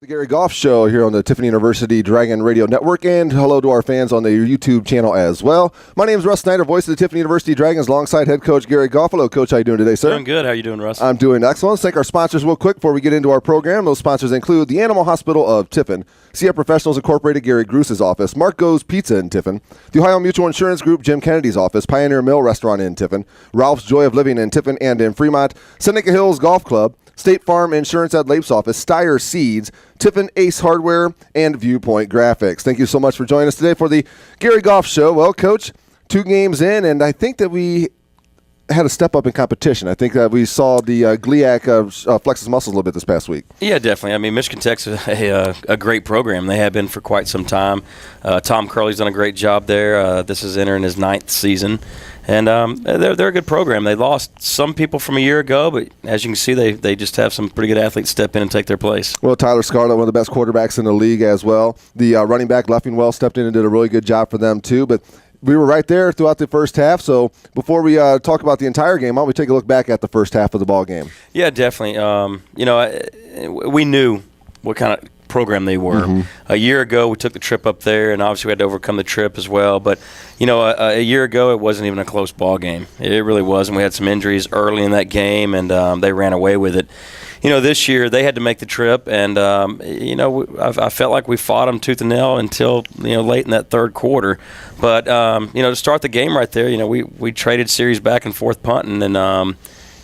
The Gary Goff Show here on the Tiffany University Dragon Radio Network, and hello to our fans on the YouTube channel as well. My name is Russ Snyder, voice of the Tiffany University Dragons, alongside head coach Gary Goff. Hello, Coach. How you doing today, sir? Doing good. How you doing, Russ? I'm doing excellent. Let's thank our sponsors real quick before we get into our program. Those sponsors include the Animal Hospital of Tiffin, CF Professionals Incorporated, Gary Gruse's office, Marco's Pizza in Tiffin, the Ohio Mutual Insurance Group, Jim Kennedy's office, Pioneer Mill Restaurant in Tiffin, Ralph's Joy of Living in Tiffin and in Fremont, Seneca Hills Golf Club, State Farm Insurance at Lape's office, Steyer Seeds, Tiffin Ace Hardware, and Viewpoint Graphics. Thank you so much for joining us today for the Gary Goff Show. Well, Coach, 2 games in, and I think that we had a step up in competition. I think that we saw the GLIAC flex his muscles a little bit this past week. Yeah, definitely. I mean, Michigan Tech's a great program. They have been for quite some time. Tom Curley's done a great job there. This is entering his 9th season. And they're a good program. They lost some people from a year ago, but as you can see, they just have some pretty good athletes step in and take their place. Well, Tyler Scarlett, one of the best quarterbacks in the league as well. The running back, Leffingwell, stepped in and did a really good job for them too. But we were right there throughout the first half. So before we talk about the entire game, why don't we take a look back at the first half of the ball game? Yeah, definitely. We knew what kind of program they were. Mm-hmm. A year ago, we took the trip up there, and obviously we had to overcome the trip as well. But, a year ago, it wasn't even a close ball game. It really wasn't. We had some injuries early in that game, and they ran away with it. This year they had to make the trip, and I felt like we fought them tooth and nail until late in that third quarter. But to start the game right there, we traded series back and forth punting, and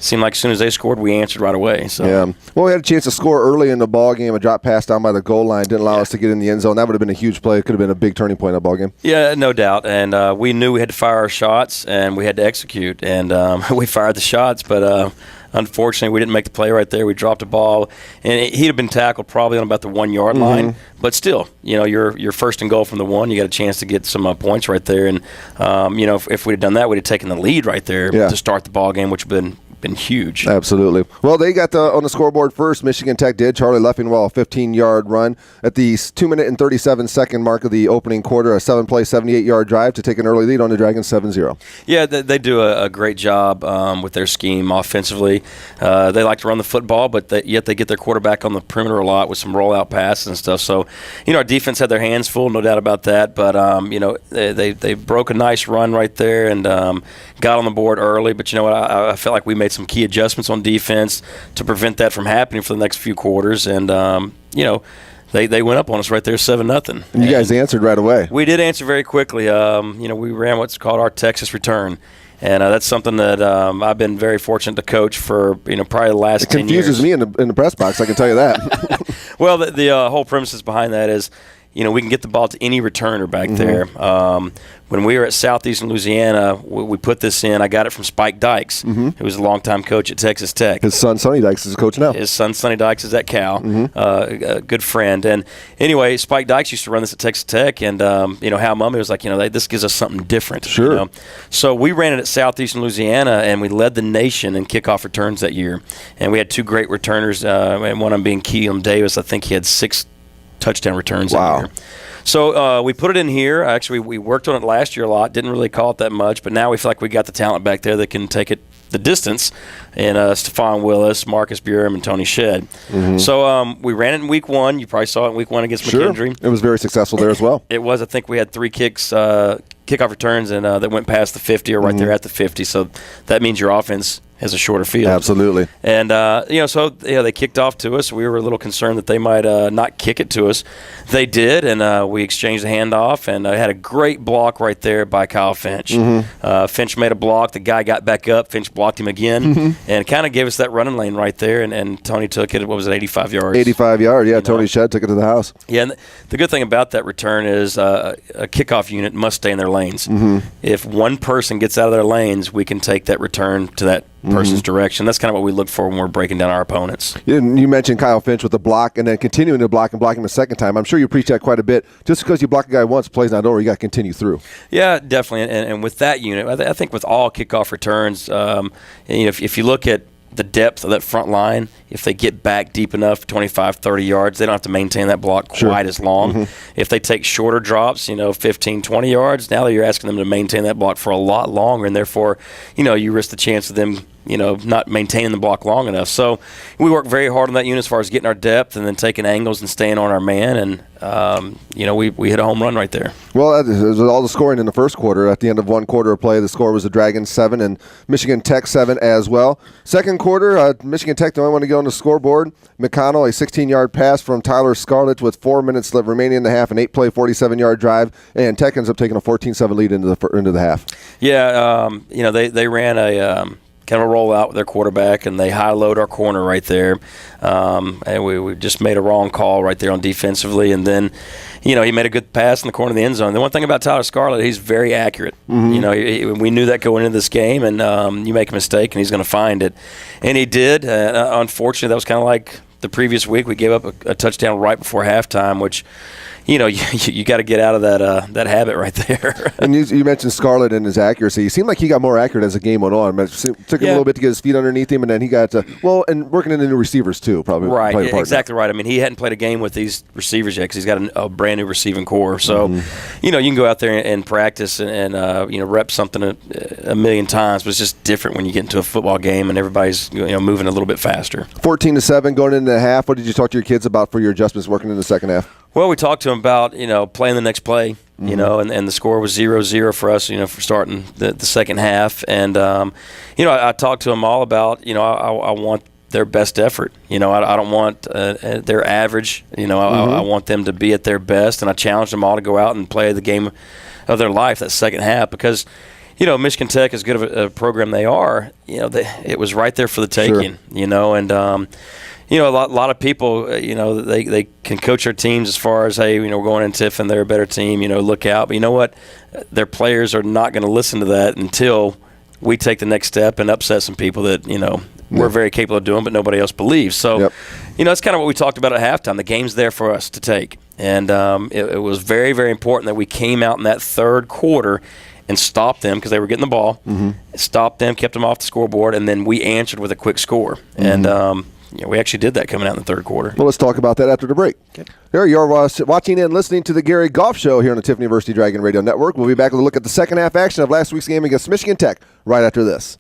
seemed like as soon as they scored, we answered right away. So yeah, well, we had a chance to score early in the ball game. A drop pass down by the goal line didn't allow us to get in the end zone. That would have been a huge play. It could have been a big turning point in the ball game. Yeah, no doubt. And we knew we had to fire our shots, and we had to execute. And we fired the shots, but unfortunately, we didn't make the play right there. We dropped the ball, and he'd have been tackled probably on about the 1 yard line. But still, you're first and goal from the 1. You got a chance to get some points right there. And if we'd have done that, we'd have taken the lead right there to start the ball game, which would have been huge. Absolutely. Well, they got on the scoreboard first. Michigan Tech did. Charlie Leffingwell, a 15-yard run at the 2-minute and 37-second mark of the opening quarter, a 7-play, 78-yard drive to take an early lead on the Dragons 7-0. Yeah, they do a great job with their scheme offensively. They like to run the football, but yet they get their quarterback on the perimeter a lot with some rollout passes and stuff. So, our defense had their hands full, no doubt about that. But, they broke a nice run right there and got on the board early. But you know what? I felt like we made some key adjustments on defense to prevent that from happening for the next few quarters. And, they went up on us right there 7-0. And you guys answered right away. We did answer very quickly. We ran what's called our Texas return. And that's something that I've been very fortunate to coach for, probably the last 10 years. It confuses me in the press box, I can tell you that. Well, the whole premises behind that is, we can get the ball to any returner back there. When we were at Southeastern Louisiana, we put this in. I got it from Spike Dykes, who was a longtime coach at Texas Tech. His son, Sonny Dykes, is a coach now. His son, Sonny Dykes, is at Cal, a good friend. And anyway, Spike Dykes used to run this at Texas Tech, and, Hal Mummy was like, this gives us something different. Sure. So we ran it at Southeastern Louisiana, and we led the nation in kickoff returns that year. And we had 2 great returners, and one of them being Keelan Davis. I think he had 6 touchdown returns that year. So we put it in here. Actually, we worked on it last year a lot. Didn't really call it that much, but now we feel like we got the talent back there that can take it the distance. And Stephon Willis, Marcus Burham, and Tony Shedd. So we ran it in week 1. You probably saw it in week 1 against McKendree. It was very successful there as well. It was. I think we had 3 kickoff returns, and that went past the 50 or right there at the 50. So that means your offense has a shorter field. Absolutely. And, they kicked off to us. We were a little concerned that they might not kick it to us. They did, and we exchanged the handoff, and I had a great block right there by Kyle Finch. Finch made a block. The guy got back up. Finch blocked him again, and kind of gave us that running lane right there, and Tony took it. What was it, 85 yards? 85 yards, yeah. Tony Shedd took it to the house. Yeah, and the good thing about that return is a kickoff unit must stay in their lanes. If one person gets out of their lanes, we can take that return to that person's direction. That's kind of what we look for when we're breaking down our opponents. You mentioned Kyle Finch with the block and then continuing to block and blocking him a second time. I'm sure you preach that quite a bit. Just because you block a guy once, play's not over, you got to continue through. Yeah, definitely. And with that unit, I think with all kickoff returns, if you look at the depth of that front line, if they get back deep enough, 25, 30 yards, they don't have to maintain that block quite as long. If they take shorter drops, 15, 20 yards, now you're asking them to maintain that block for a lot longer, and therefore, you risk the chance of them, not maintaining the block long enough. So we worked very hard on that unit as far as getting our depth and then taking angles and staying on our man. And, we hit a home run right there. Well, it was all the scoring in the first quarter. At the end of one quarter of play, the score was the Dragons 7 and Michigan Tech 7 as well. Second quarter, Michigan Tech, the only one to get on the scoreboard. McConnell, a 16-yard pass from Tyler Scarlett with 4 minutes left remaining in the half, an 8-play, 47-yard drive, and Tech ends up taking a 14-7 lead into the half. Yeah, they ran a kind of a rollout with their quarterback, and they high-load our corner right there. And we just made a wrong call right there on defensively, and then he made a good pass in the corner of the end zone. The one thing about Tyler Scarlett, he's very accurate. Mm-hmm. We knew that going into this game, and you make a mistake, and he's going to find it. And he did. Unfortunately, that was kind of like the previous week. We gave up a touchdown right before halftime, which you got to get out of that habit right there. And you mentioned Scarlett and his accuracy. He seemed like he got more accurate as the game went on. It took him a little bit to get his feet underneath him, and then he got and working in the new receivers too, probably. Right, exactly right. I mean, he hadn't played a game with these receivers yet because he's got a brand new receiving core. So, you can go out there and practice and rep something a million times, but it's just different when you get into a football game and everybody's moving a little bit faster. 14-7 going into the half. What did you talk to your kids about for your adjustments working in the second half? Well, we talked to him about, playing the next play, and the score was 0-0 for us, for starting the second half. And, I talked to him all about, I want their best effort. I don't want their average. I want them to be at their best. And I challenged them all to go out and play the game of their life that second half because, Michigan Tech, as good of a program they are, it was right there for the taking, and a lot of people, they can coach their teams as far as, hey, we're going in Tiffin, they're a better team, look out. But you know what? Their players are not going to listen to that until we take the next step and upset some people that, we're very capable of doing, but nobody else believes. So, it's kind of what we talked about at halftime. The game's there for us to take. And it was very, very important that we came out in that third quarter and stopped them because they were getting the ball, stopped them, kept them off the scoreboard, and then we answered with a quick score. And, we actually did that coming out in the third quarter. Well, let's talk about that after the break. Okay. There you are watching and listening to the Gary Goff Show here on the Tiffin University Dragon Radio Network. We'll be back with a look at the second half action of last week's game against Michigan Tech right after this.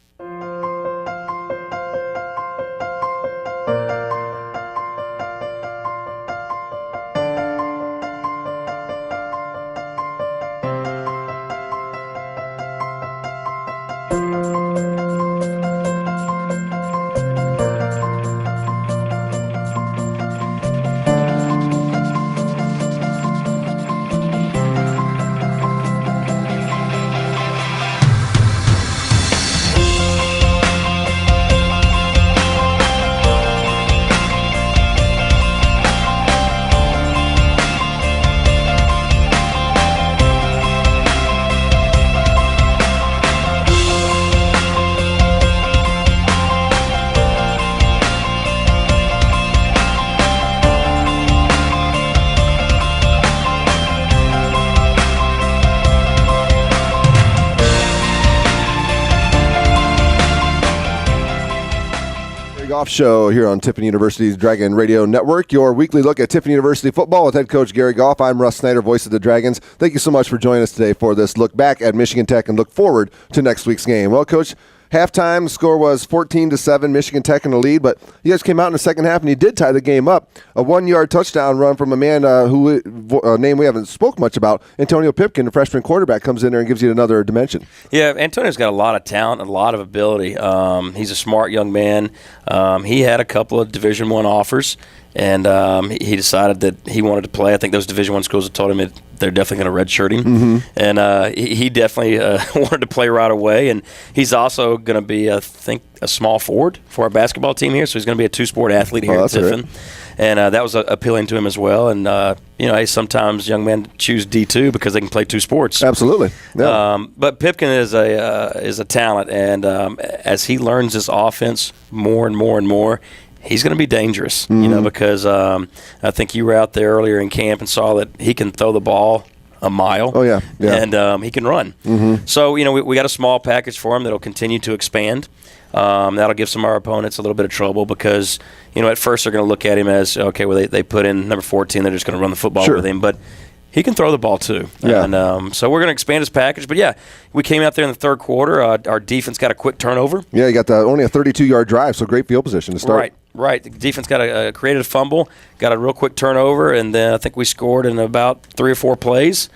Goff Show here on Tiffin University's Dragon Radio Network, your weekly look at Tiffin University football with head coach Gary Goff. I'm Russ Snyder, voice of the Dragons. Thank you so much for joining us today for this look back at Michigan Tech and look forward to next week's game. Well, Coach, halftime score was 14-7, Michigan Tech in the lead, but you guys came out in the second half and you did tie the game up. A 1-yard touchdown run from a man name we haven't spoke much about, Antonio Pipkin, the freshman quarterback, comes in there and gives you another dimension. Yeah, Antonio's got a lot of talent and a lot of ability. He's a smart young man. He had a couple of Division I offers, and he decided that he wanted to play. I think those Division I schools had told him they're definitely going to redshirt him. And he definitely wanted to play right away. And he's also going to be, I think, a small forward for our basketball team here. So he's going to be a two-sport athlete here at Tiffin. Great. And that was appealing to him as well. And, sometimes young men choose D2 because they can play two sports. Absolutely. Yeah. But Pipkin is a talent. And as he learns this offense more and more and more, he's going to be dangerous, because I think you were out there earlier in camp and saw that he can throw the ball a mile. Oh, yeah. And he can run. So, we got a small package for him that'll continue to expand. That'll give some of our opponents a little bit of trouble because, at first they're going to look at him as, okay, well, they put in number 14, they're just going to run the football with him. But He can throw the ball too. Yeah. And so we're going to expand his package. But, yeah, we came out there in the third quarter. Our defense got a quick turnover. Yeah, you got only a 32-yard drive, so great field position to start. Right. The defense got created a fumble, got a real quick turnover, and then I think we scored in about 3 or 4 plays.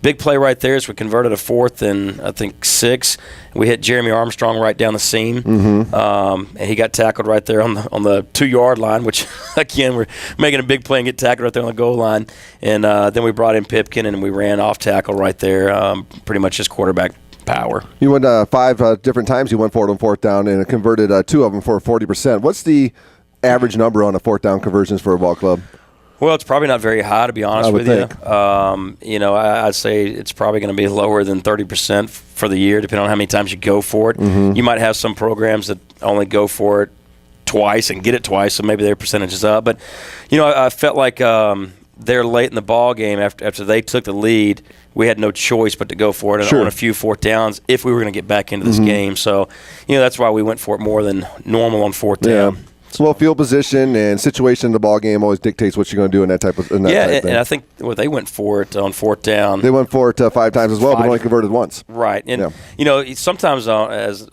Big play right there is we converted a 4th and I think 6. We hit Jeremy Armstrong right down the seam, and he got tackled right there on the 2-yard line, which, again, we're making a big play and get tackled right there on the goal line. And then we brought in Pipkin, and we ran off tackle right there, pretty much just quarterback power. You went 5 different times. You went for it on 4th down and converted 2 of them for 40%. What's the average number on a 4th down conversions for a ball club? Well, it's probably not very high, to be honest with you. I'd say it's probably going to be lower than 30% for the year, depending on how many times you go for it. You might have some programs that only go for it twice and get it twice, so maybe their percentage is up. But, I felt like they're late in the ball game after they took the lead. We had no choice but to go for it on a few 4th downs if we were going to get back into this game. So, that's why we went for it more than normal on 4th down. Well, field position and situation in the ball game always dictates what you're going to do in that type of thing. And I think they went for it on 4th down. They went for it 5 times as well, but only converted once. Right. And, sometimes as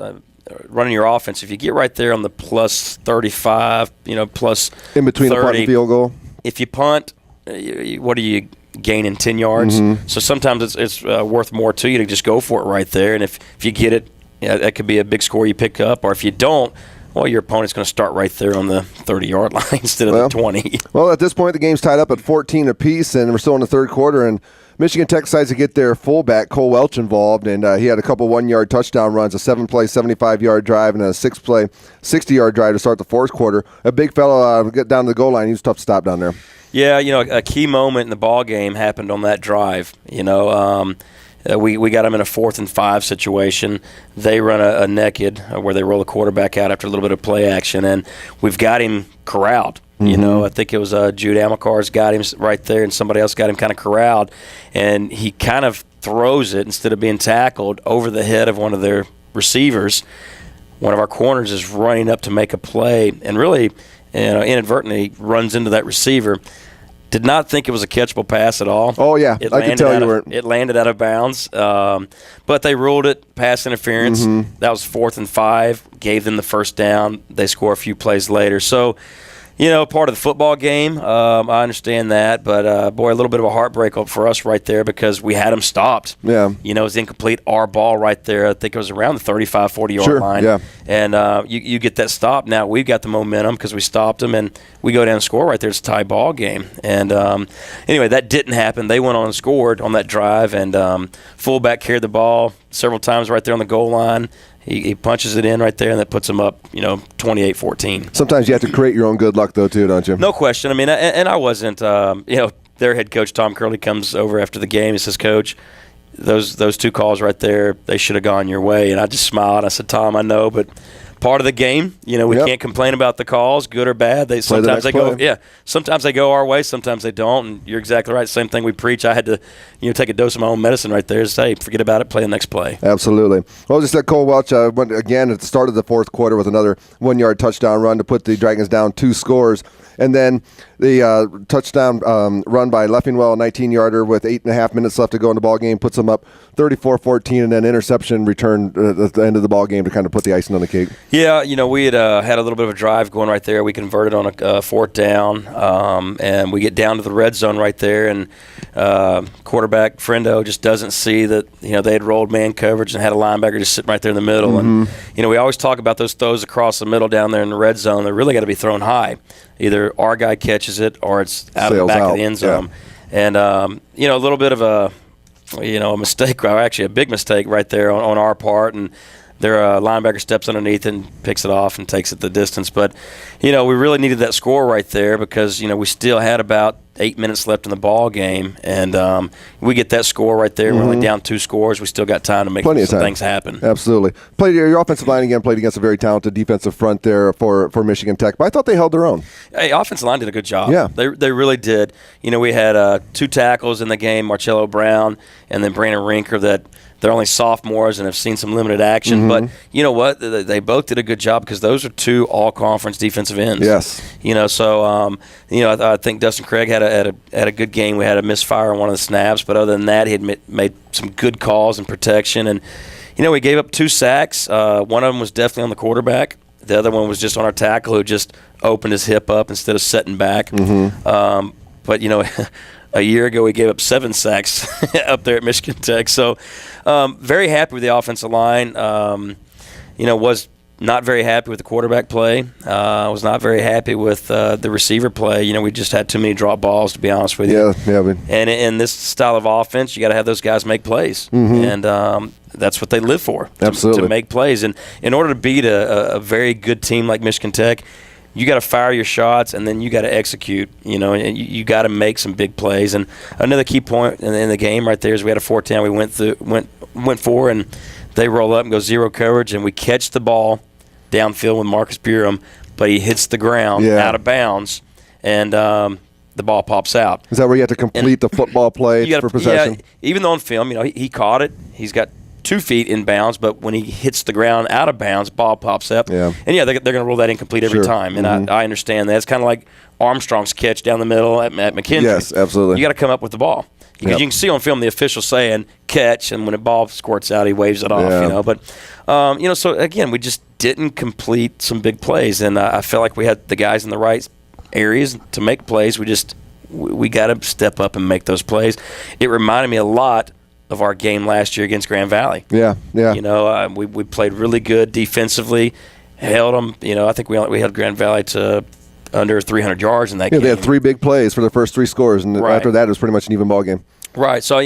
running your offense, if you get right there on the plus 35, plus in between 30, the punt and field goal. If you punt, what are you gaining 10 yards? So sometimes it's worth more to you to just go for it right there. And if you get it, that could be a big score you pick up. Or if you don't, well, your opponent's going to start right there on the 30-yard line instead of the 20. Well, at this point, the game's tied up at 14 apiece, and we're still in the third quarter. And Michigan Tech decides to get their fullback, Cole Welch, involved, and he had a couple 1-yard touchdown runs, a 7-play, 75-yard drive, and a 6-play, 60-yard drive to start the fourth quarter. A big fellow get down to the goal line. He was tough to stop down there. Yeah, a key moment in the ball game happened on that drive. We got them in a 4th and 5 situation. They run a naked where they roll the quarterback out after a little bit of play action, and we've got him corralled. I think it was Jude Amakar's got him right there, and somebody else got him kind of corralled, and he kind of throws it instead of being tackled over the head of one of their receivers. One of our corners is running up to make a play, and really, inadvertently runs into that receiver. Did not think it was a catchable pass at all. Oh, yeah. I can tell you weren't. It landed out of bounds. But they ruled it pass interference. That was 4th and 5. Gave them the first down. They score a few plays later. So, part of the football game. I understand that. But, boy, a little bit of a heartbreak for us right there because we had them stopped. Yeah. It was incomplete. Our ball right there. I think it was around the 35, 40-yard line. Yeah. And you get that stop. Now we've got the momentum because we stopped them, and we go down and score right there. It's a tie ball game. And anyway, that didn't happen. They went on and scored on that drive, and fullback carried the ball several times right there on the goal line. He punches it in right there, and that puts him up, 28-14. Sometimes you have to create your own good luck, though, too, don't you? No question. I mean, and I wasn't, their head coach, Tom Curley, comes over after the game. He says, Coach, those 2 calls right there, they should have gone your way. And I just smiled. I said, Tom, I know, but part of the game. We can't complain about the calls, good or bad. Sometimes they go our way, sometimes they don't. And you're exactly right. Same thing we preach. I had to, take a dose of my own medicine right there. Say, forget about it. Play the next play. Absolutely. Well, just like Cole Welch went again at the start of the fourth quarter with another 1-yard touchdown run to put the Dragons down 2 scores. And then the touchdown run by Leffingwell, a 19-yarder with 8.5 minutes left to go in the ball game, puts them up 34-14, and then interception returned at the end of the ball game to kind of put the icing on the cake. Yeah, we had had a little bit of a drive going right there. We converted on a 4th down, and we get down to the red zone right there, and quarterback Friendo just doesn't see that they had rolled man coverage and had a linebacker just sitting right there in the middle. And we always talk about those throws across the middle down there in the red zone. They're really got to be thrown high. Either our guy catches it or it's out of the back of the end zone. Yeah. And a little bit of a mistake, or actually a big mistake right there on our part, and their linebacker steps underneath and picks it off and takes it the distance. But, we really needed that score right there because, we still had about 8 minutes left in the ball game, and we get that score right there. We're only down 2 scores. We still got time to make some things happen. Absolutely. Your offensive line again played against a very talented defensive front there for Michigan Tech, but I thought they held their own. Hey, offensive line did a good job. Yeah. They really did. We had 2 tackles in the game, Marcello Brown and then Brandon Rinker that they're only sophomores and have seen some limited action. But you know what? They both did a good job because those are two all-conference defensive ends. Yes. So I think Dustin Craig had a good game. We had a misfire on one of the snaps, but other than that, he had made some good calls and protection. And we gave up 2 sacks. One of them was definitely on the quarterback. The other one was just on our tackle who just opened his hip up instead of setting back. But a year ago we gave up 7 sacks up there at Michigan Tech. So very happy with the offensive line. Was not very happy with the quarterback play. Was not very happy with the receiver play. We just had too many drop balls, to be honest with you. Yeah. And in this style of offense, you got to have those guys make plays, and that's what they live for. Absolutely. To make plays. And in order to beat a very good team like Michigan Tech, you got to fire your shots, and then you got to execute. And you got to make some big plays. And another key point in the game right there is we had a 4th down. We went for, and they roll up and go zero coverage, and we catch the ball downfield with Marcus Burham, but he hits the ground out of bounds, and the ball pops out. Is that where you have to complete the football play for possession? Yeah, even though on film, he caught it. He's got 2 feet in bounds, but when he hits the ground out of bounds, ball pops up. Yeah. And they're going to roll that incomplete every time. And I understand that. It's kind of like Armstrong's catch down the middle at McKendree. Yes, absolutely. You got to come up with the ball. Because you can see on film the official saying catch, and when the ball squirts out, he waves it off. But so again, we just didn't complete some big plays, and I felt like we had the guys in the right areas to make plays. We got to step up and make those plays. It reminded me a lot of our game last year against Grand Valley. Yeah. We played really good defensively, held them. I think we held Grand Valley to under 300 yards in that game. They had 3 big plays for the first 3 scores, and after that, it was pretty much an even ball game. Right. So,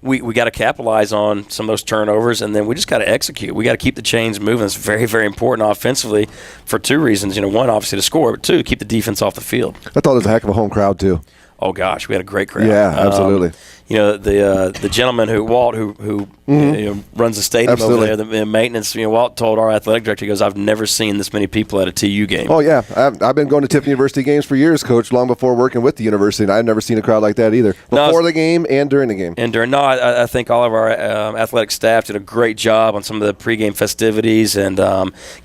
we got to capitalize on some of those turnovers, and then we just got to execute. We got to keep the chains moving. It's very, very important offensively for 2 reasons. One, obviously to score, but 2, keep the defense off the field. I thought it was a heck of a home crowd, too. Oh, gosh, we had a great crowd. Yeah, absolutely. The gentleman Walt who runs the stadium over there, the maintenance. Walt told our athletic director, he goes, "I've never seen this many people at a TU game." Oh yeah, I've been going to Tiffin University games for years, Coach. Long before working with the university, and I've never seen a crowd like that either. Before the game and during the game. I think all of our athletic staff did a great job on some of the pregame festivities and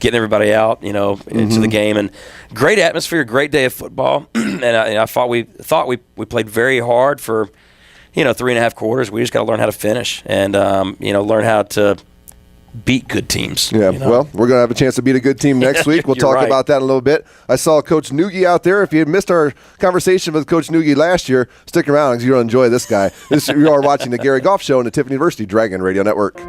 getting everybody out, into the game, and great atmosphere, great day of football. and I thought we played very hard for 3.5 quarters. We just got to learn how to finish and, learn how to beat good teams. Yeah, well, we're going to have a chance to beat a good team next week. We'll talk about that in a little bit. I saw Coach Noogie out there. If you had missed our conversation with Coach Noogie last year, stick around because you're going to enjoy this guy. You are watching the Gary Goff Show on the Tiffin University Dragon Radio Network.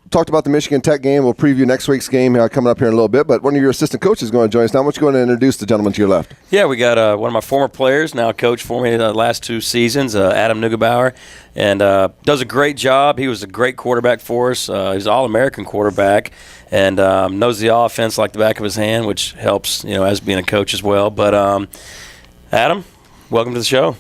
Talked about the Michigan Tech game. We'll preview next week's game coming up here in a little bit. But one of your assistant coaches is going to join us now. Why don't you go ahead and introduce the gentleman to your left? Yeah, we got one of my former players, now coach for me the last 2 seasons, Adam Neugebauer, and does a great job. He was a great quarterback for us. He's an All-American quarterback and knows the offense like the back of his hand, which helps, as being a coach as well. But Adam, welcome to the show.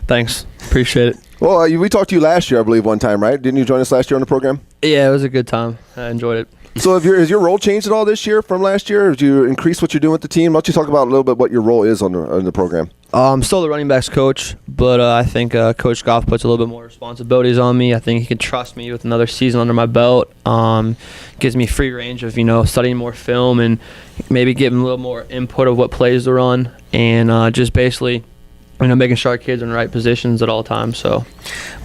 Thanks. Appreciate it. Well, we talked to you last year, I believe, one time, right? Didn't you join us last year on the program? Yeah, it was a good time. I enjoyed it. So has your role changed at all this year from last year? Did you increase what you're doing with the team? Why don't you talk about a little bit what your role is on the program? I'm still the running backs coach, but I think Coach Goff puts a little bit more responsibilities on me. I think he can trust me with another season under my belt. Gives me free range of, studying more film and maybe giving a little more input of what plays to run and just basically making sure our kids are in the right positions at all times. So,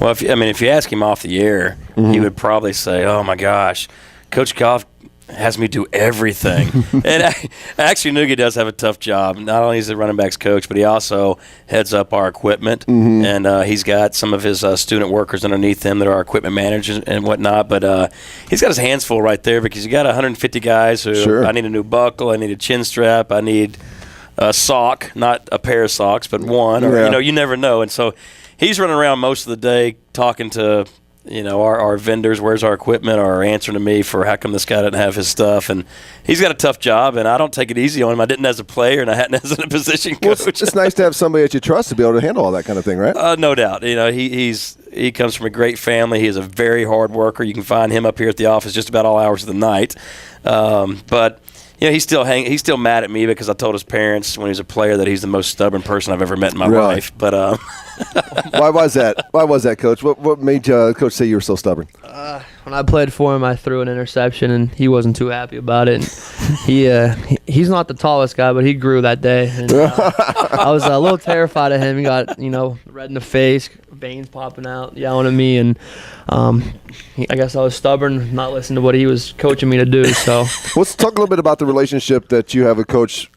well, if you ask him off the air, he would probably say, "Oh my gosh, Coach Goff has me do everything." And actually, Noogie does have a tough job. Not only is he the running backs coach, but he also heads up our equipment, and he's got some of his student workers underneath him that are our equipment managers and whatnot. But he's got his hands full right there because you got 150 guys who I need a new buckle, I need a chin strap, I need a sock, not a pair of socks, but one. Or you never know. And so he's running around most of the day talking to our vendors, where's our equipment, or answering to me for how come this guy doesn't have his stuff. And he's got a tough job, and I don't take it easy on him. I didn't as a player, and I hadn't as a position coach. Well, it's nice to have somebody that you trust to be able to handle all that kind of thing, right? No doubt. He comes from a great family. He is a very hard worker. You can find him up here at the office just about all hours of the night. But he's still mad at me because I told his parents when he was a player that he's the most stubborn person I've ever met in my life. But why was that? Why was that, Coach? What made Coach say you were so stubborn? When I played for him, I threw an interception, and he wasn't too happy about it. And he's not the tallest guy, but he grew that day. And, I was a little terrified of him. He got red in the face, veins popping out, yelling at me, and I guess I was stubborn, not listening to what he was coaching me to do. So let's talk a little bit about the relationship that you have with Coach.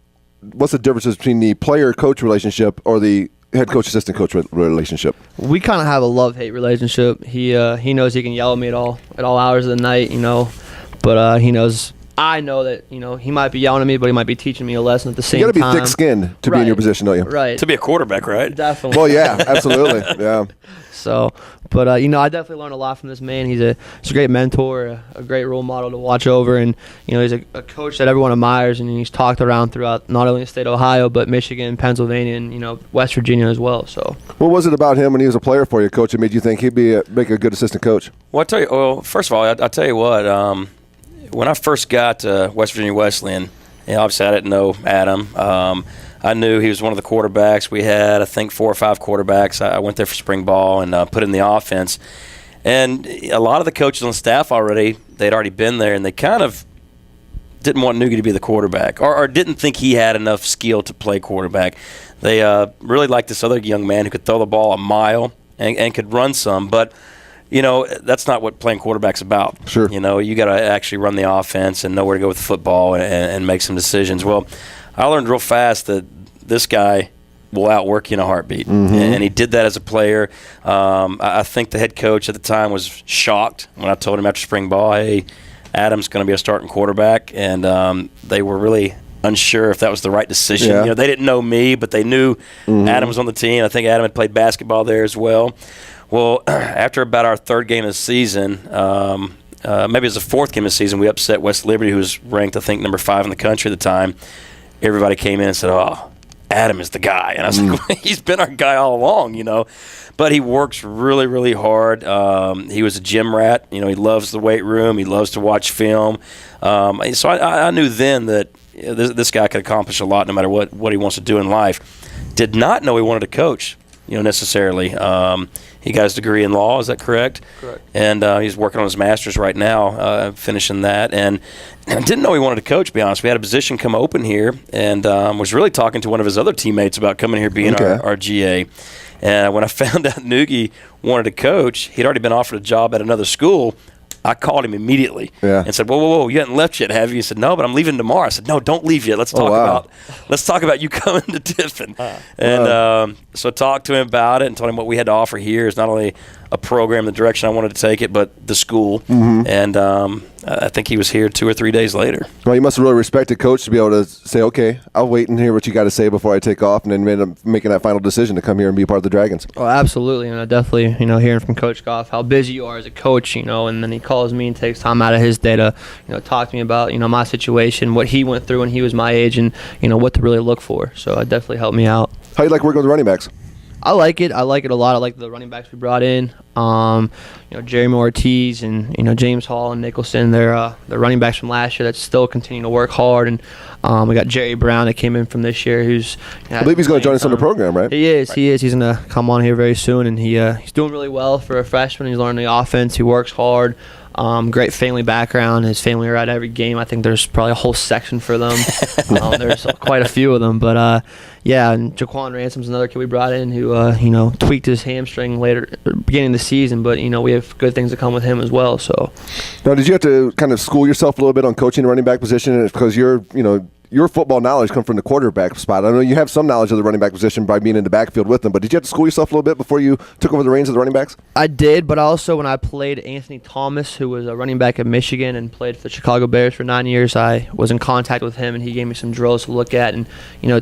What's the differences between the player-coach relationship or the head coach assistant coach relationship? We kind of have a love-hate relationship. He knows he can yell at me at all hours of the night, but he knows I know that he might be yelling at me, but he might be teaching me a lesson at the same time. You got to be thick-skinned to be in your position, don't you? Right. To be a quarterback, right? Definitely. Well, yeah, absolutely, yeah. So, but I definitely learned a lot from this man. He's a great mentor, a great role model to watch over, and he's a coach that everyone admires, and he's talked around throughout not only the state of Ohio, but Michigan, Pennsylvania, and West Virginia as well. So, what was it about him when he was a player for you, Coach, that made you think he'd make a good assistant coach? Well, first of all, I'll tell you what. When I first got to West Virginia Wesleyan, obviously I didn't know Adam. I knew he was one of the quarterbacks. We had, I think, 4 or 5 quarterbacks. I went there for spring ball and put in the offense. And a lot of the coaches on the staff they'd already been there, and they kind of didn't want Noogie to be the quarterback or didn't think he had enough skill to play quarterback. They really liked this other young man who could throw the ball a mile and could run some. But, that's not what playing quarterback's about. Sure. You got to actually run the offense and know where to go with the football and make some decisions. Well, I learned real fast that this guy will outwork you in a heartbeat, and he did that as a player. I think the head coach at the time was shocked when I told him after spring ball, hey, Adam's going to be a starting quarterback, and they were really unsure if that was the right decision. Yeah. They didn't know me, but they knew Adam was on the team. I think Adam had played basketball there as well. Well, after about our 3rd game of the season, maybe it was the 4th game of the season, we upset West Liberty, who was ranked, I think, number 5 in the country at the time. Everybody came in and said, oh, Adam is the guy. And I was like, well, he's been our guy all along, But he works really, really hard. He was a gym rat. He loves the weight room. He loves to watch film. So I knew then that this guy could accomplish a lot no matter what he wants to do in life. Did not know he wanted to coach, necessarily. He got his degree in law. Is that correct? Correct. And he's working on his master's right now, finishing that. And I didn't know he wanted to coach, to be honest. We had a position come open here, and was really talking to one of his other teammates about coming here being our GA. And when I found out Noogie wanted to coach, he'd already been offered a job at another school. I called him immediately and said, whoa, you haven't left yet, have you? He said, no, but I'm leaving tomorrow. I said, no, don't leave yet. Let's talk about you coming to Tiffin. So I talked to him about it and told him what we had to offer here is not only a program, the direction I wanted to take it, but the school. And I think he was here 2 or 3 days later. Well, you must have really respected Coach to be able to say, okay, I'll wait and hear what you got to say before I take off, and then end up making that final decision to come here and be a part of the Dragons. Oh, absolutely. And I definitely, hearing from Coach Goff how busy you are as a coach, and then he calls me and takes time out of his day to, talk to me about, my situation, what he went through when he was my age, and, what to really look for. So it definitely helped me out. How you like working with the running backs? I like it. I like it a lot. I like the running backs we brought in. Jeremy Ortiz and James Hall and Nicholson. They're running backs from last year that still continue to work hard. And we got Jerry Brown that came in from this year. I believe he's going to join us on the program, right? He is. Right. He is. He's going to come on here very soon, and he's doing really well for a freshman. He's learning the offense. He works hard. Great family background. His family are at every game. I think there's probably a whole section for them. There's quite a few of them. But, yeah, and Jaquan Ransom's another kid we brought in who, tweaked his hamstring beginning of the season. But, we have good things to come with him as well. So, now, did you have to kind of school yourself a little bit on coaching the running back position? Because your football knowledge comes from the quarterback spot. I know you have some knowledge of the running back position by being in the backfield with them, but did you have to school yourself a little bit before you took over the reins of the running backs? I did, but also when I played Anthony Thomas, who was a running back at Michigan and played for the Chicago Bears for 9 years, I was in contact with him, and he gave me some drills to look at and,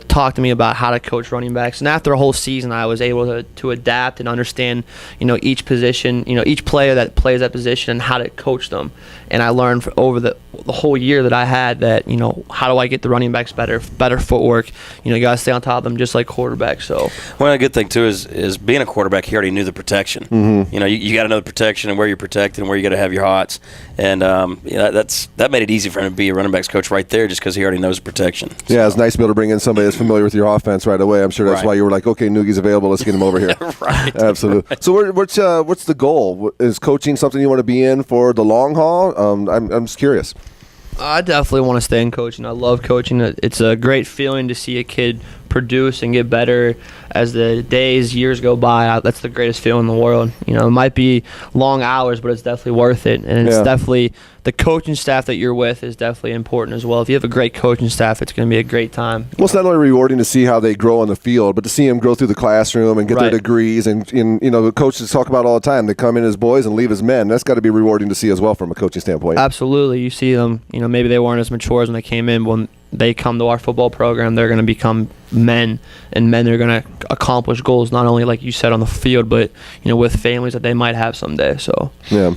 talk to me about how to coach running backs. And after a whole season, I was able to adapt and understand, each position, each player that plays that position and how to coach them. And I learned over the whole year that I had that, how do I get the running backs better footwork? You got to stay on top of them just like quarterbacks. So one good thing too is being a quarterback. He already knew the protection. Mm-hmm. You got to know the protection and where you're protected and where you got to have your hots. And that made it easy for him to be a running backs coach right there, just because he already knows protection. So. Yeah, it's nice to be able to bring in somebody that's familiar with your offense right away. I'm sure that's why you were like, okay, Noogie's available. Let's get him over here. Right. Absolutely. So what's the goal? Is coaching something you want to be in for the long haul? I'm just curious. I definitely want to stay in coaching. I love coaching. It's a great feeling to see a kid produce and get better as the days, years go by. That's the greatest feeling in the world. It might be long hours, but it's definitely worth it. And it's definitely the coaching staff that you're with is definitely important as well. If you have a great coaching staff, it's going to be a great time. Well, it's not only rewarding to see how they grow on the field, but to see them grow through the classroom and get their degrees. And the coaches talk about all the time. They come in as boys and leave as men. That's got to be rewarding to see as well from a coaching standpoint. Absolutely. You see them, maybe they weren't as mature as when they came in. When they come to our football program, they're going to become men, and men are going to accomplish goals, not only like you said on the field, but with families that they might have someday. So yeah.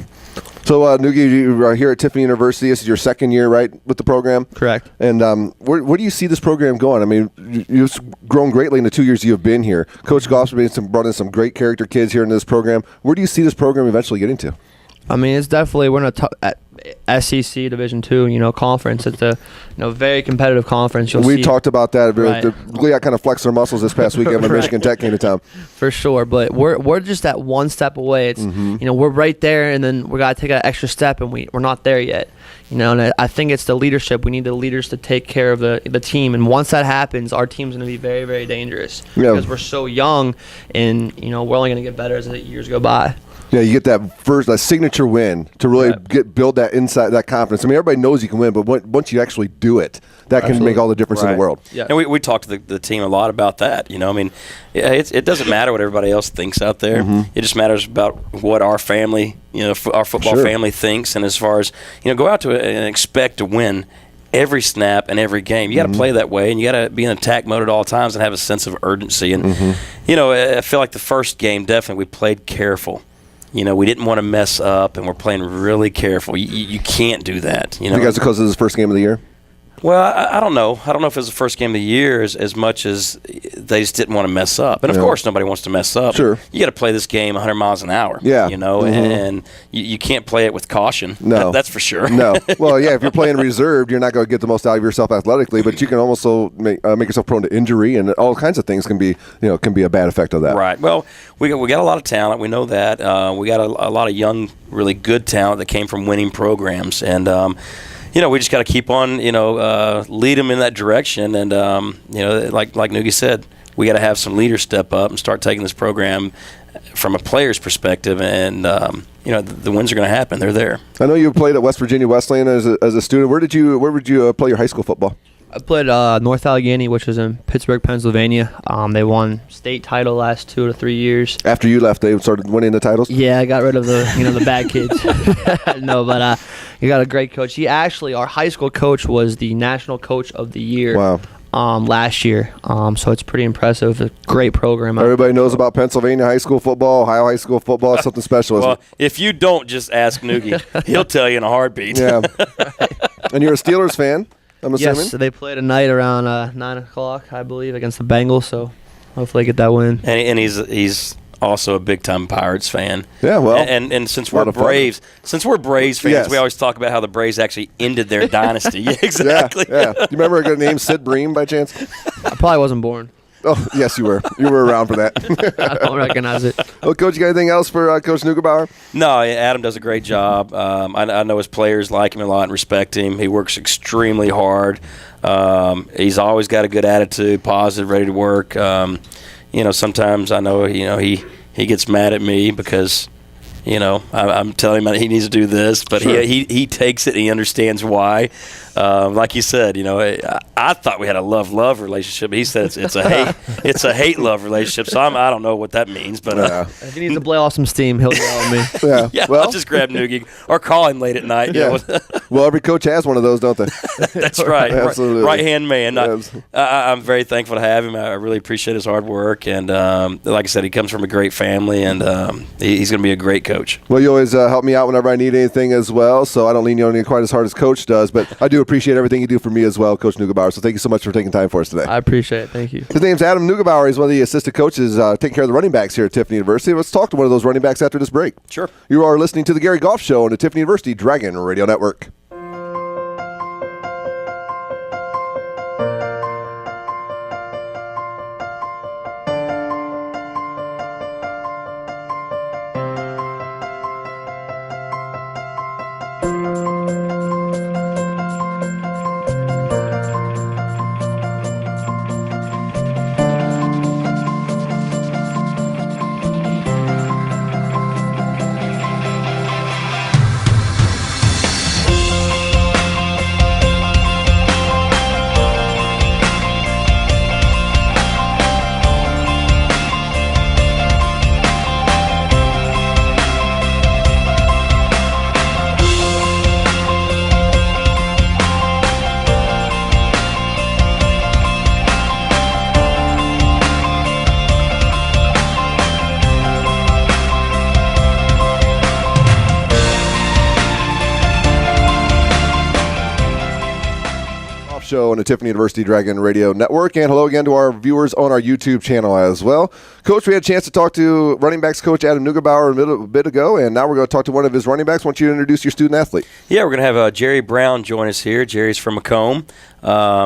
So Noogie, you are here at Tiffin University. This is your second year, right, with the program? Correct. And where do you see this program going? I mean, you've grown greatly in the 2 years you've been here. Coach Goff's brought in some great character kids here in this program. Where do you see this program eventually getting to? I mean, it's definitely we're in a SEC Division II, conference. It's a very competitive conference. We talked about that. Right. Gliat kind of flexed their muscles this past weekend when Michigan Tech came to town. For sure, but we're just that one step away. It's we're right there, and then we got to take an extra step, and we're not there yet. And I think it's the leadership. We need the leaders to take care of the team, and once that happens, our team's going to be very, very dangerous because we're so young, and we're only going to get better as the years go by. Yeah, you get that signature win to really build that inside that confidence. I mean, everybody knows you can win, but once you actually do it, that can make all the difference in the world. Yeah. And we talked to the team a lot about that. I mean, it doesn't matter what everybody else thinks out there. Mm-hmm. It just matters about what our family, our football family thinks. And as far as go out to it and expect to win every snap and every game. You got to play that way, and you got to be in attack mode at all times and have a sense of urgency. And I feel like the first game definitely we played careful. We didn't want to mess up, and we're playing really careful. You can't do that. You guys, because this is the first game of the year? Well, I don't know. I don't know if it was the first game of the year as much as they just didn't want to mess up. And, of course, nobody wants to mess up. Sure. You got to play this game 100 miles an hour. Yeah. And you can't play it with caution. No. That's for sure. No. Well, yeah, if you're playing reserved, you're not going to get the most out of yourself athletically, but you can also make yourself prone to injury, and all kinds of things can be a bad effect of that. Right. Well, we got a lot of talent. We know that. We got a lot of young, really good talent that came from winning programs. And, we just got to keep on, lead them in that direction. And, like Noogie said, we got to have some leaders step up and start taking this program from a player's perspective. And, the wins are going to happen. They're there. I know you played at West Virginia Wesleyan as a student. Where would you play your high school football? I played North Allegheny, which is in Pittsburgh, Pennsylvania. They won state title last 2 to 3 years. After you left, they started winning the titles? Yeah, I got rid of the bad kids. No, but you got a great coach. He actually, our high school coach was the national coach of the year. Wow. Last year. So it's pretty impressive. A great program. Everybody knows about Pennsylvania high school football, Ohio high school football. It's something special. Well, if you don't, just ask Noogie. He'll tell you in a heartbeat. Yeah. And you're a Steelers fan? I'm assuming? Yes, they played tonight around 9 o'clock, I believe, against the Bengals, so hopefully get that win. And he's also a big-time Pirates fan. Yeah, well. And since we're Braves fans, we always talk about how the Braves actually ended their dynasty. Yeah, exactly. Yeah. Do you remember a good name, Sid Bream, by chance? I probably wasn't born. Oh, yes, you were. You were around for that. I don't recognize it. Well, Coach, you got anything else for Coach Neugebauer? No, Adam does a great job. I know his players like him a lot and respect him. He works extremely hard. He's always got a good attitude, positive, ready to work. Sometimes I know, he gets mad at me because, I'm telling him he needs to do this, but sure. he takes it and he understands why. Like you said, I thought we had a love relationship. He said it's a hate-love relationship. So I don't know what that means, but if he needs to blow off some steam, he'll yell at me. Yeah, well, I'll just grab Noogie or call him late at night. Yeah. Well, every coach has one of those, don't they? That's right. Absolutely. Right-hand man. Yes. I'm very thankful to have him. I really appreciate his hard work. And like I said, he comes from a great family, and he's going to be a great coach. Well, you always help me out whenever I need anything as well, so I don't lean you on you quite as hard as Coach does, but I do appreciate everything you do for me as well, Coach Neugebauer. So thank you so much for taking time for us today. I appreciate it. Thank you. His name's Adam Neugebauer. He's one of the assistant coaches taking care of the running backs here at Tiffany University. Let's talk to one of those running backs after this break. Sure. You are listening to the Gary Goff Show on the Tiffany University Dragon Radio Network. Show on the Tiffany University Dragon Radio Network. And hello again to our viewers on our YouTube channel as well. Coach, we had a chance to talk to running backs coach Adam Neugebauer a bit ago, and now we're going to talk to one of his running backs. I want you to introduce your student athlete. Yeah, we're going to have Jerry Brown join us here. Jerry's from Macomb.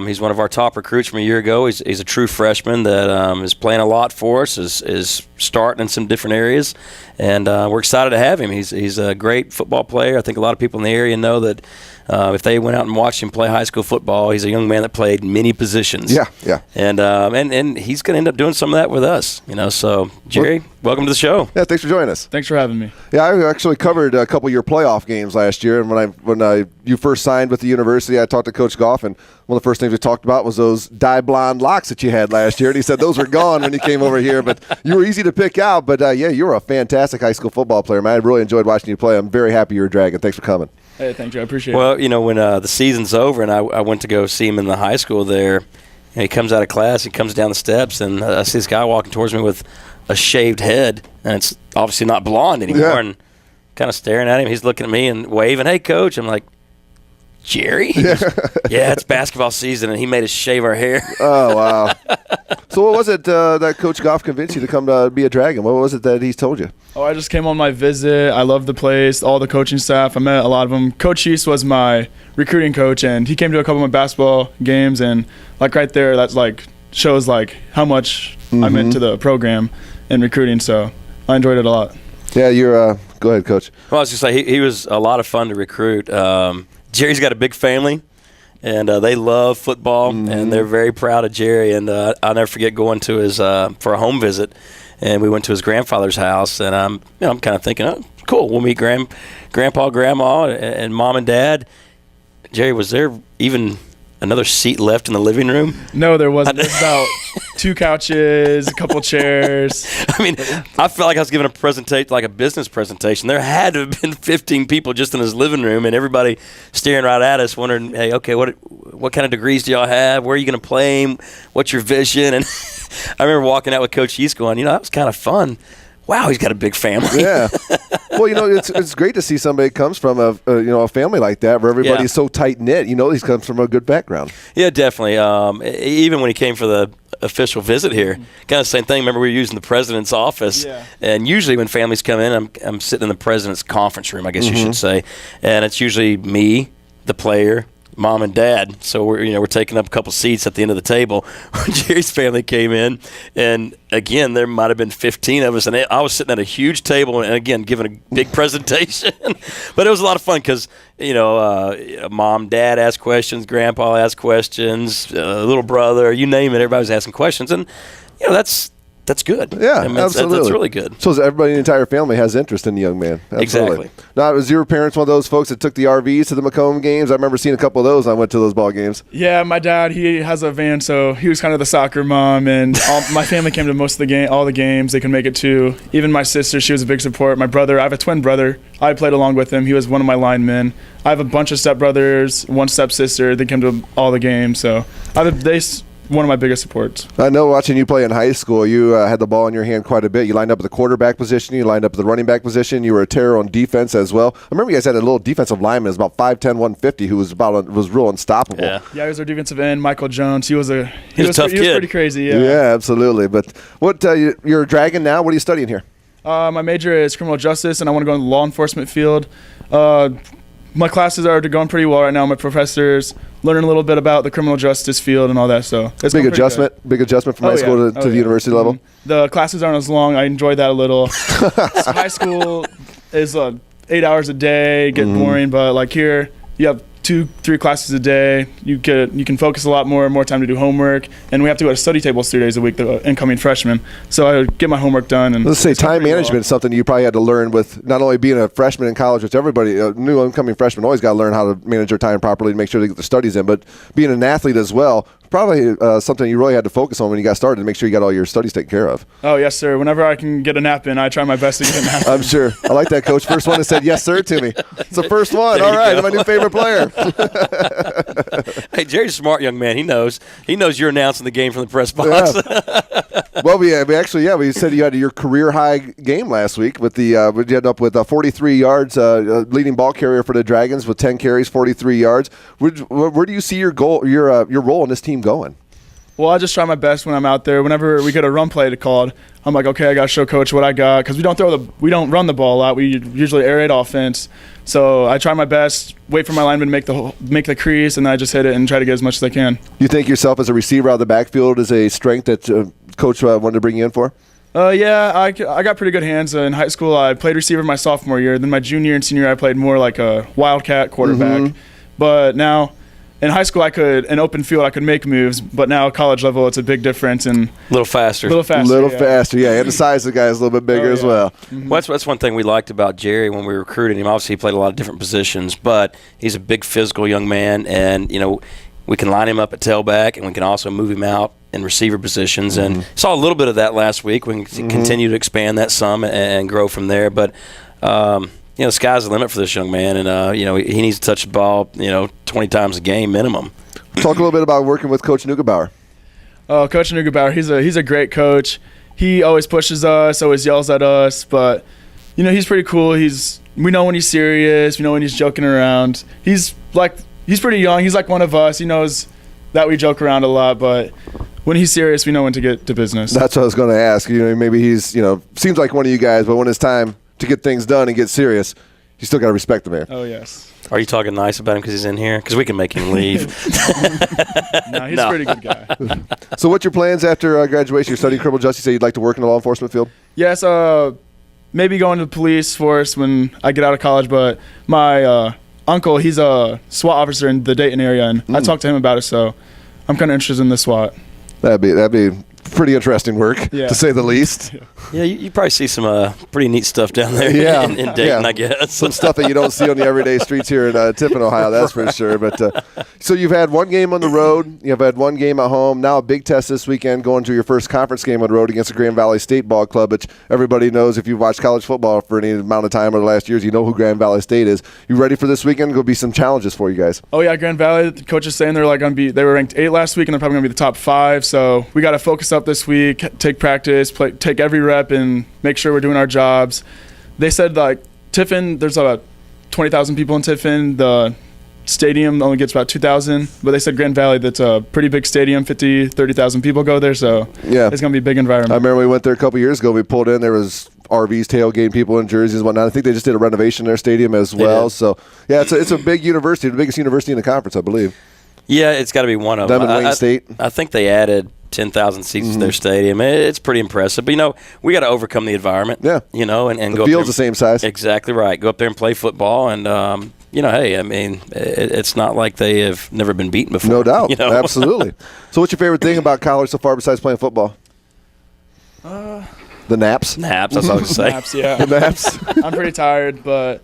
He's one of our top recruits from a year ago. He's a true freshman that is playing a lot for us, is starting in some different areas, and we're excited to have him. He's a great football player. I think a lot of people in the area know that if they went out and watched him play high school football, he's a young man that played many positions. Yeah. And he's going to end up doing some of that with us. So Jerry, welcome to the show. Yeah, thanks for joining us. Thanks for having me. Yeah, I actually covered a couple of your playoff games last year, and when you first signed with the university, I talked to Coach Goff, and one of the first things we talked about was those dye blonde locks that you had last year, and he said those were gone when you came over here, but you were easy to pick out. But you were a fantastic high school football player, man. I really enjoyed watching you play. I'm very happy you're a Dragon. Thanks for coming. Hey, thank you. I appreciate it. Well, when the season's over and I went to go see him in the high school there, and he comes out of class, he comes down the steps, and I see this guy walking towards me with a shaved head, and it's obviously not blonde anymore, Yeah. and kind of staring at him. He's looking at me and waving, "Hey, Coach." I'm like, Jerry? He goes, yeah, it's basketball season, and he made us shave our hair. Oh, wow. So what was it that Coach Goff convinced you to come to be a Dragon? What was it that he told you? Oh, I just came on my visit. I love the place, all the coaching staff. I met a lot of them. Coach East was my recruiting coach, and he came to a couple of my basketball games, and right there, that's shows how much I meant to the program and recruiting. So I enjoyed it a lot. Yeah, you're. Go ahead, Coach. Well, I was just say he was a lot of fun to recruit. Jerry's got a big family, and they love football, and they're very proud of Jerry. And I'll never forget going to his for a home visit, and we went to his grandfather's house, and I'm kind of thinking, oh, cool, we'll meet Grandpa, Grandma, and Mom and Dad. Jerry, was there even another seat left in the living room? No, there wasn't. There's about 2 couches, a couple chairs. I mean, I felt like I was giving a presentation, like a business presentation. There had to have been 15 people just in his living room, and everybody staring right at us, wondering, hey, okay, what kind of degrees do y'all have? Where are you going to play them? What's your vision? And I remember walking out with Coach East going, that was kind of fun. Wow, he's got a big family. Yeah. Well, it's great to see somebody comes from a family like that where everybody's so tight knit. He comes from a good background. Yeah, definitely. Even when he came for the official visit here, kind of the same thing. Remember, we were using the president's office, and usually when families come in, I'm sitting in the president's conference room, I guess you should say, and it's usually me, the player, mom and dad. So we're taking up a couple seats at the end of the table. Jerry's family came in, and again, there might have been 15 of us, and I was sitting at a huge table, and again, giving a big presentation. But it was a lot of fun because mom, dad asked questions, grandpa asked questions, little brother, you name it, everybody was asking questions, and that's good. Yeah, I mean, absolutely. That's really good. So everybody in the entire family has interest in the young man. Absolutely. Exactly. Now, was your parents one of those folks that took the RVs to the Macomb games? I remember seeing a couple of those when I went to those ball games. Yeah, my dad, he has a van, so he was kind of the soccer mom, and my family came to all the games they could make it to. Even my sister, she was a big support. My brother, I have a twin brother. I played along with him. He was one of my linemen. I have a bunch of stepbrothers, one stepsister. They came to all the games, so one of my biggest supports. I know watching you play in high school, you had the ball in your hand quite a bit. You lined up at the quarterback position. You lined up at the running back position. You were a terror on defense as well. I remember you guys had a little defensive lineman, it was about 5'10", 150, who was real unstoppable. Yeah, he was our defensive end, Michael Jones. He was a tough kid. He was pretty crazy. Yeah, absolutely. But what you're a Dragon now? What are you studying here? My major is criminal justice, and I want to go in the law enforcement field. My classes are going pretty well right now. My professors learning a little bit about the criminal justice field and all that. So it's big adjustment from high school to the university level. The classes aren't as long. I enjoy that a little. High school is 8 hours a day, get boring, but like here you have 2-3 classes a day. You can focus a lot more time to do homework, and we have to go to study tables 3 days a week, the incoming freshmen. So I get my homework done. And let's say time management is something you probably had to learn with not only being a freshman in college, which everybody, new incoming freshmen always got to learn how to manage their time properly to make sure they get the studies in, but being an athlete as well, probably something you really had to focus on when you got started to make sure you got all your studies taken care of. Oh, yes, sir. Whenever I can get a nap in, I try my best to get a nap in. I'm sure. I like that, Coach. First one that said yes, sir, to me. It's the first one. All right, my new favorite player. Hey, Jerry's a smart young man. He knows you're announcing the game from the press box. Yeah. Well, we said you had your career high game last week with you ended up with 43 yards, leading ball carrier for the Dragons with 10 carries, 43 yards. Where do you see your role in this team going? Well, I just try my best when I'm out there. Whenever we get a run play called, I'm like, okay, I got to show coach what I got, because we don't run the ball a lot. We usually aerate offense. So I try my best, wait for my lineman to make the crease, and then I just hit it and try to get as much as I can. You think yourself as a receiver out of the backfield is a strength that coach wanted to bring you in for? Yeah, I got pretty good hands. In high school, I played receiver my sophomore year. Then my junior and senior year, I played more like a wildcat quarterback. But now, in high school, in open field, I could make moves. But now, college level, it's a big difference. And a little faster. Faster, yeah. And the size of the guy is a little bit bigger as well. Mm-hmm. Well, that's one thing we liked about Jerry when we recruited him. Obviously, he played a lot of different positions, but he's a big physical young man. And, we can line him up at tailback, and we can also move him out in receiver positions. And saw a little bit of that last week. We can continue to expand that some and grow from there. But, the sky's the limit for this young man. And, he needs to touch the ball, 20 times a game minimum. Talk a little bit about working with Coach Neugebauer. Oh, Coach Neugebauer, he's a great coach. He always pushes us, always yells at us. But, he's pretty cool. We know when he's serious. We know when he's joking around. He's pretty young. He's like one of us. He knows that we joke around a lot, but when he's serious, we know when to get to business. That's what I was going to ask. Maybe he's, seems like one of you guys, but when it's time to get things done and get serious, you still got to respect the man. Oh, yes. Are you talking nice about him because he's in here? Because we can make him leave. No, he's a pretty good guy. So what's your plans after graduation? You're studying criminal justice. You say you'd like to work in the law enforcement field? Yes, maybe going to the police force when I get out of college, but my uncle, he's a SWAT officer in the Dayton area, and I talked to him about it, so I'm kind of interested in the SWAT. That'd be pretty interesting work, to say the least. Yeah, you probably see some pretty neat stuff down there in Dayton, I guess. Some stuff that you don't see on the everyday streets here in Tiffin, Ohio, that's for sure. But so you've had one game on the road, you've had one game at home, now a big test this weekend going to your first conference game on the road against the Grand Valley State Ball Club, which everybody knows if you've watched college football for any amount of time over the last years, you know who Grand Valley State is. You ready for this weekend? Going to be some challenges for you guys. Oh, yeah, Grand Valley, the coach is saying they were ranked 8 last week, and they're probably going to be the top 5, so we got to focus up this week, take practice, take every rep, and make sure we're doing our jobs. They said, Tiffin, there's about 20,000 people in Tiffin. The stadium only gets about 2,000, but they said Grand Valley, that's a pretty big stadium, 30,000 people go there, so it's going to be a big environment. I remember we went there a couple years ago. We pulled in, there was RVs tailgating people in jerseys and whatnot. I think they just did a renovation in their stadium as well. So, yeah, it's a big university, the biggest university in the conference, I believe. Yeah, it's got to be one of them. Them and Wayne State. I think they added 10,000 seats to their stadium. It's pretty impressive. But, we got to overcome the environment. Yeah. And the go field's the same size. Exactly right. Go up there and play football. And, hey, I mean, it's not like they have never been beaten before. No doubt. Absolutely. So what's your favorite thing about college so far besides playing football? The naps? Naps, that's what I was going to say. Naps, yeah. The naps? I'm pretty tired, but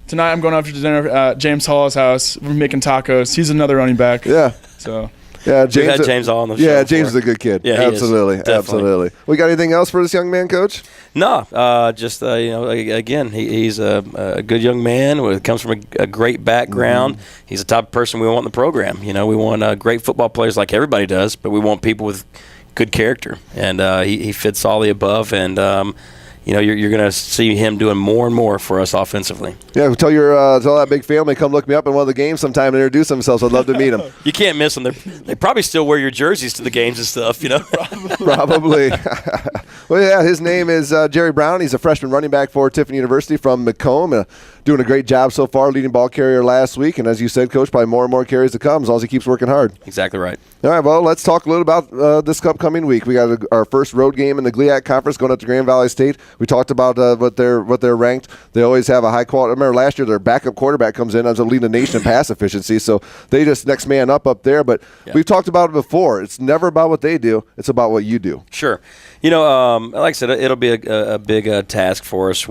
tonight I'm going out to dinner at James Hall's house. We're making tacos. He's another running back. Yeah. So. Yeah, We've had James Hall on the show. Yeah, James is a good kid. Yeah, absolutely, he is. absolutely. We got anything else for this young man, Coach? No, just again, he's a good young man. Comes from a great background. He's the type of person we want in the program. We want great football players like everybody does, but we want people with good character, and he fits all the above. And you're going to see him doing more and more for us offensively. Yeah, tell that big family come look me up in one of the games sometime and introduce themselves. I'd love to meet them. You can't miss them. They probably still wear your jerseys to the games and stuff. Probably. Well, yeah, his name is Jerry Brown. He's a freshman running back for Tiffin University from Macomb. Doing a great job so far, leading ball carrier last week. And as you said, Coach, probably more and more carries to come as long as he keeps working hard. Exactly right. All right, well, let's talk a little about this upcoming week. We got our first road game in the GLIAC Conference going up to Grand Valley State. We talked about what they're ranked. They always have a high quality. I remember last year their backup quarterback comes in as a leading the nation in pass efficiency, so they just next man up there. But we've talked about it before. It's never about what they do. It's about what you do. Sure. Like I said, it'll be a big task for us.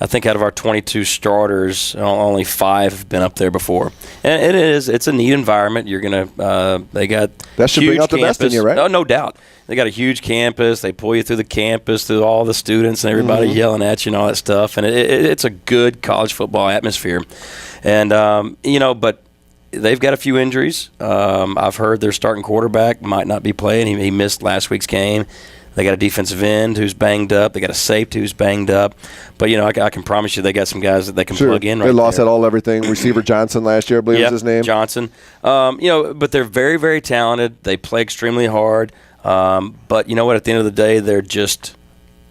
I think out of our 22 starters, only 5 have been up there before, and it's a neat environment. You're gonna they got that should bring out the best in you, right? No doubt. They got a huge campus. They pull you through the campus, through all the students and everybody yelling at you and all that stuff, and it's a good college football atmosphere. And but they've got a few injuries. I've heard their starting quarterback might not be playing. He missed last week's game. They got a defensive end who's banged up. They got a safety who's banged up. But, I can promise you they got some guys that they can plug in right there. They lost that all everything. Receiver Johnson last year, I believe was his name. Johnson. But they're very, very talented. They play extremely hard. But you know what? At the end of the day, they're just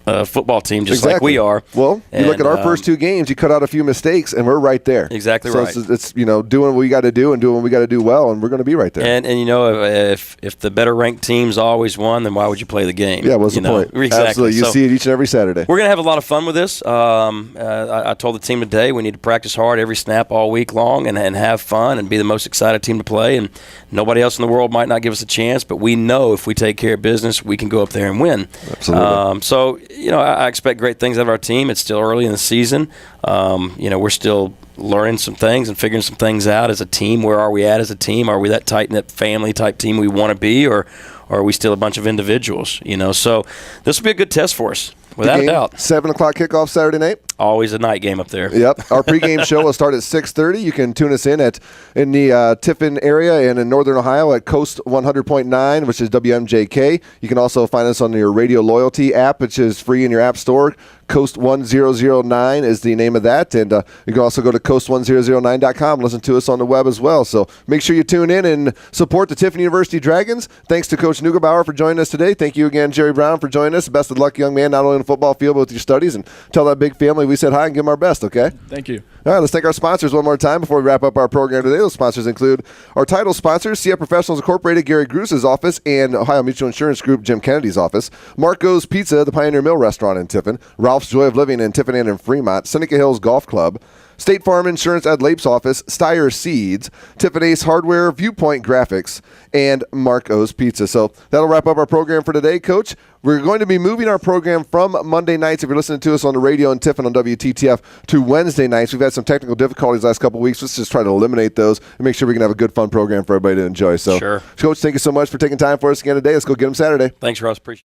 a football team just like we are. Well, you look at our first 2 games, you cut out a few mistakes, and we're right there. Exactly so right. It's doing what we got to do and doing what we got to do well, and we're going to be right there. And if the better ranked teams always won, then why would you play the game? Yeah, what's the point? Exactly. Absolutely. You see it each and every Saturday. We're going to have a lot of fun with this. I told the team today we need to practice hard every snap all week long and have fun and be the most excited team to play. And nobody else in the world might not give us a chance, but we know if we take care of business, we can go up there and win. Absolutely. I expect great things out of our team. It's still early in the season. We're still learning some things and figuring some things out as a team. Where are we at as a team? Are we that tight-knit family-type team we want to be, or are we still a bunch of individuals? So this will be a good test for us, without a doubt. 7 o'clock kickoff Saturday night. Always a night game up there. Yep. Our pregame show will start at 6:30. You can tune us in the Tiffin area and in Northern Ohio at Coast 100.9, which is WMJK. You can also find us on your Radio Loyalty app, which is free in your app store. Coast 1009 is the name of that. And you can also go to coast1009.com and listen to us on the web as well. So make sure you tune in and support the Tiffin University Dragons. Thanks to Coach Neugebauer for joining us today. Thank you again, Jerry Brown, for joining us. Best of luck, young man, not only in the football field, but with your studies. And tell that big family we said hi and give them our best, okay? Thank you. All right, let's thank our sponsors one more time before we wrap up our program today. Those sponsors include our title sponsors, CF Professionals Incorporated, Gary Gruse's office, and Ohio Mutual Insurance Group, Jim Kennedy's office. Marco's Pizza, the Pioneer Mill Restaurant in Tiffin. Ralph's Joy of Living in Tiffin and in Fremont. Seneca Hills Golf Club. State Farm Insurance Ed Lape's office, Steyer Seeds, Tiffin Ace Hardware, Viewpoint Graphics, and Marco's Pizza. So that'll wrap up our program for today, Coach. We're going to be moving our program from Monday nights, if you're listening to us on the radio in Tiffin on WTTF, to Wednesday nights. We've had some technical difficulties the last couple of weeks. Let's just try to eliminate those and make sure we can have a good, fun program for everybody to enjoy. So, sure. Coach, thank you so much for taking time for us again today. Let's go get them Saturday. Thanks, Ross. Appreciate it.